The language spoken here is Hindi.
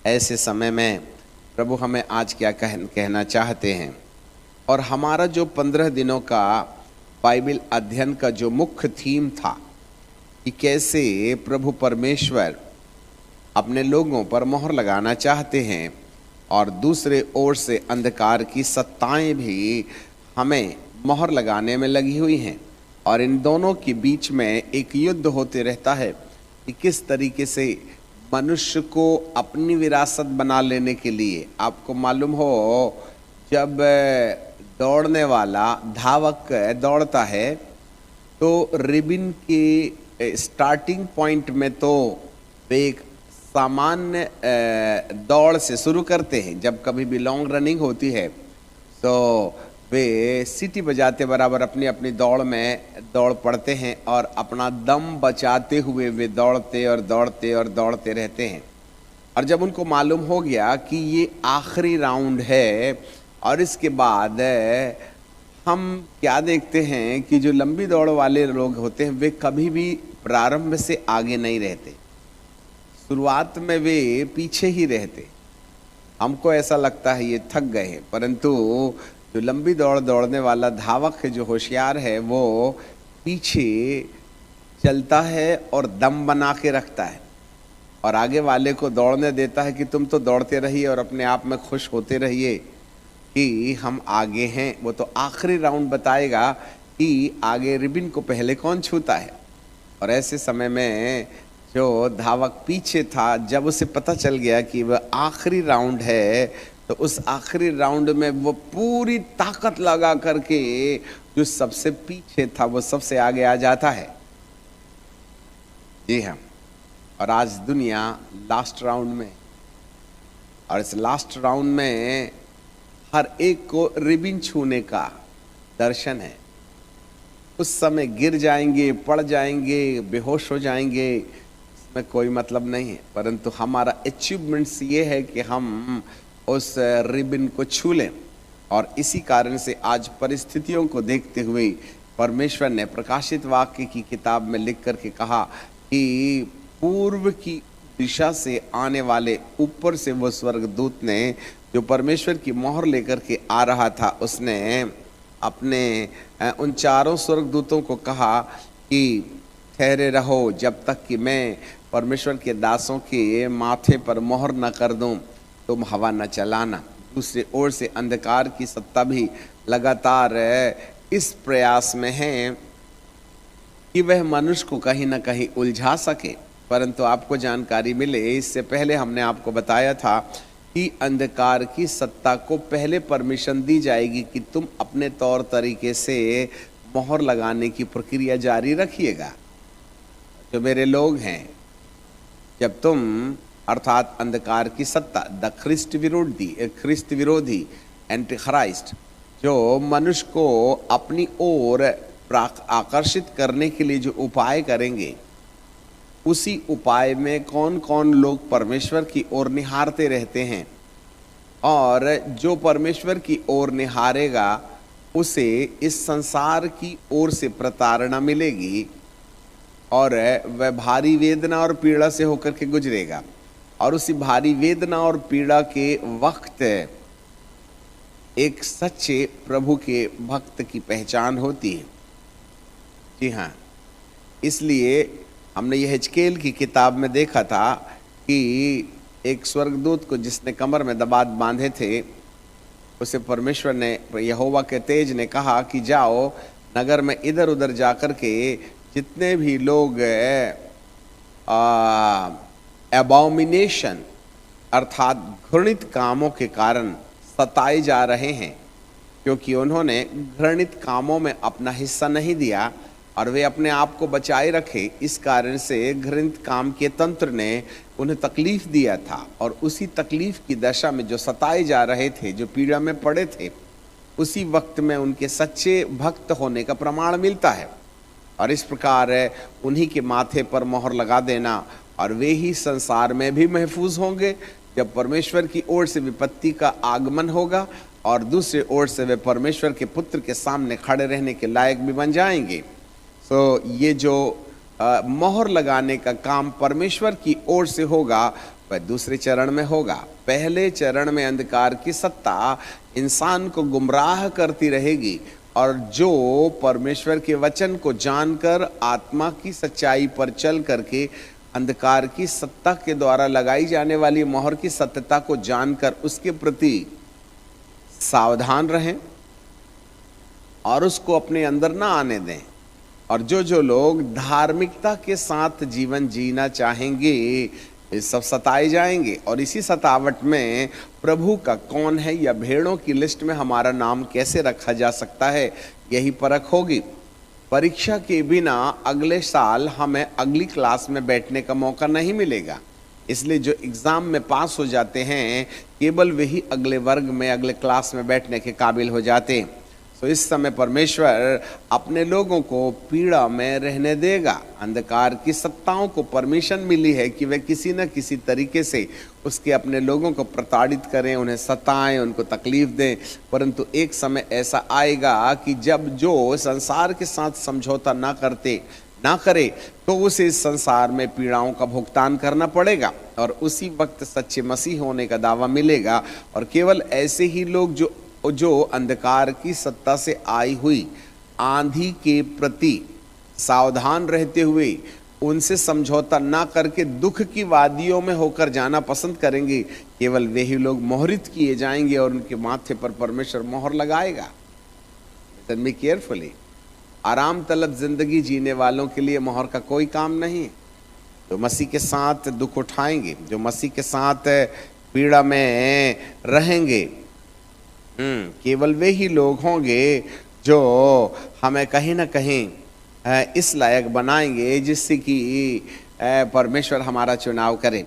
ऐसे समय में प्रभु हमें आज क्या कहना चाहते हैं। और हमारा जो 15 दिनों का बाइबल अध्ययन का जो मुख्य थीम था कि कैसे प्रभु परमेश्वर अपने लोगों पर मोहर लगाना चाहते हैं और दूसरे ओर से अंधकार की सत्ताएं भी हमें मोहर लगाने में लगी हुई हैं, और इन दोनों के बीच में एक युद्ध होते रहता है कि किस तरीके से मनुष्य को अपनी विरासत बना लेने के लिए। आपको मालूम हो, जब दौड़ने वाला धावक दौड़ता है तो रिबन के स्टार्टिंग पॉइंट में तो वे एक सामान्य दौड़ से शुरू करते हैं। जब कभी भी लॉन्ग रनिंग होती है तो वे सीटी बजाते बराबर अपनी अपनी दौड़ में दौड़ पड़ते हैं और अपना दम बचाते हुए वे दौड़ते और दौड़ते और दौड़ते रहते हैं। और जब उनको मालूम हो गया कि ये आखिरी राउंड है, और इसके बाद हम क्या देखते हैं कि जो लंबी दौड़ वाले लोग होते हैं वे कभी भी प्रारंभ से आगे नहीं रहते, शुरुआत में वे पीछे ही रहते। हमको ऐसा लगता है ये थक गए हैं, परंतु जो लंबी दौड़ दौड़ने वाला धावक है, जो होशियार है, वो पीछे चलता है और दम बना के रखता है और आगे वाले को दौड़ने देता है कि तुम तो दौड़ते रहिए और अपने आप में खुश होते रहिए कि हम आगे हैं। वो तो आखिरी राउंड बताएगा कि आगे रिबन को पहले कौन छूता है। और ऐसे समय में जो धावक पीछे था, जब उसे पता चल गया कि वह आखिरी राउंड है, तो उस आखिरी राउंड में वो पूरी ताकत लगा करके जो सबसे पीछे था वो सबसे आगे आ जाता है। जी हाँ, और आज दुनिया लास्ट राउंड में, और इस लास्ट राउंड में हर एक को रिबन छूने का दर्शन है। उस समय गिर जाएंगे, पड़ जाएंगे, बेहोश हो जाएंगे, इसमें कोई मतलब नहीं है, परंतु हमारा अचीवमेंट्स ये है कि हम उस रिबन को छू लें। और इसी कारण से आज परिस्थितियों को देखते हुए परमेश्वर ने प्रकाशित वाक्य की किताब में लिख करके कहा कि पूर्व की दिशा से आने वाले ऊपर से वो स्वर्गदूत ने, जो परमेश्वर की मोहर लेकर के आ रहा था, उसने अपने उन चारों स्वर्गदूतों को कहा कि ठहरे रहो जब तक कि मैं परमेश्वर के दासों के माथे पर मोहर न कर दूं, तुम हवा न चलाना। दूसरी ओर से अंधकार की सत्ता भी लगातार इस प्रयास में है कि वह मनुष्य को कहीं ना कहीं उलझा सके, परंतु आपको जानकारी मिले, इससे पहले हमने आपको बताया था कि अंधकार की सत्ता को पहले परमिशन दी जाएगी कि तुम अपने तौर तरीके से मोहर लगाने की प्रक्रिया जारी रखिएगा। जो मेरे लोग हैं, जब तुम अर्थात अंधकार की सत्ता, द ख्रिस्त विरोधी एंटी क्राइस्ट, जो मनुष्य को अपनी ओर आकर्षित करने के लिए जो उपाय करेंगे, उसी उपाय में कौन कौन लोग परमेश्वर की ओर निहारते रहते हैं, और जो परमेश्वर की ओर निहारेगा उसे इस संसार की ओर से प्रताड़ना मिलेगी और वह भारी वेदना और पीड़ा से होकर के गुजरेगा। और उसी भारी वेदना और पीड़ा के वक्त एक सच्चे प्रभु के भक्त की पहचान होती है। जी हाँ, इसलिए हमने यह हिजकेल की किताब में देखा था कि एक स्वर्गदूत को जिसने कमर में दबात बांधे थे, उसे परमेश्वर ने, यहोवा के तेज ने कहा कि जाओ नगर में इधर उधर जाकर के जितने भी लोग एबॉमिनेशन अर्थात घृणित कामों के कारण सताए जा रहे हैं, क्योंकि उन्होंने घृणित कामों में अपना हिस्सा नहीं दिया और वे अपने आप को बचाए रखे, इस कारण से घृणित काम के तंत्र ने उन्हें तकलीफ दिया था। और उसी तकलीफ की दशा में जो सताए जा रहे थे, जो पीड़ा में पड़े थे, उसी वक्त में उनके सच्चे भक्त होने का प्रमाण मिलता है। और इस प्रकार उन्हीं के माथे पर मोहर लगा देना, और वे ही संसार में भी महफूज होंगे जब परमेश्वर की ओर से विपत्ति का आगमन होगा, और दूसरी ओर से वे परमेश्वर के पुत्र के सामने खड़े रहने के लायक भी बन जाएंगे। ये जो मोहर लगाने का काम परमेश्वर की ओर से होगा, पर दूसरे चरण में होगा। पहले चरण में अंधकार की सत्ता इंसान को गुमराह करती रहेगी, और जो परमेश्वर के वचन को जानकर आत्मा की सच्चाई पर चल करके अंधकार की सत्ता के द्वारा लगाई जाने वाली मोहर की सत्यता को जानकर उसके प्रति सावधान रहें और उसको अपने अंदर ना आने दें। और जो लोग धार्मिकता के साथ जीवन जीना चाहेंगे ये सब सताए जाएंगे, और इसी सतावट में प्रभु का कौन है या भेड़ों की लिस्ट में हमारा नाम कैसे रखा जा सकता है, यही परख होगी। परीक्षा के बिना अगले साल हमें अगली क्लास में बैठने का मौका नहीं मिलेगा, इसलिए जो एग्जाम में पास हो जाते हैं केवल वही अगले वर्ग में, अगले क्लास में बैठने के काबिल हो जाते हैं। तो इस समय परमेश्वर अपने लोगों को पीड़ा में रहने देगा। अंधकार की सत्ताओं को परमिशन मिली है कि वे किसी न किसी तरीके से उसके अपने लोगों को प्रताड़ित करें, उन्हें सताएं, उनको तकलीफ दें। परंतु एक समय ऐसा आएगा कि जब जो संसार के साथ समझौता ना करे तो उसे इस संसार में पीड़ाओं का भुगतान करना पड़ेगा, और उसी वक्त सच्चे मसीह होने का दावा मिलेगा। और केवल ऐसे ही लोग जो अंधकार की सत्ता से आई हुई आंधी के प्रति सावधान रहते हुए उनसे समझौता ना करके दुख की वादियों में होकर जाना पसंद करेंगे, केवल वे ही लोग मोहरित किए जाएंगे और उनके माथे पर परमेश्वर मोहर लगाएगा। Listen me carefully. आराम तलब जिंदगी जीने वालों के लिए मोहर का कोई काम नहीं है। जो मसीह के साथ दुख उठाएंगे, जो मसीह के साथ पीड़ा में रहेंगे, केवल वे ही लोग होंगे जो हमें कहीं ना कहीं इस लायक बनाएंगे जिससे कि परमेश्वर हमारा चुनाव करे।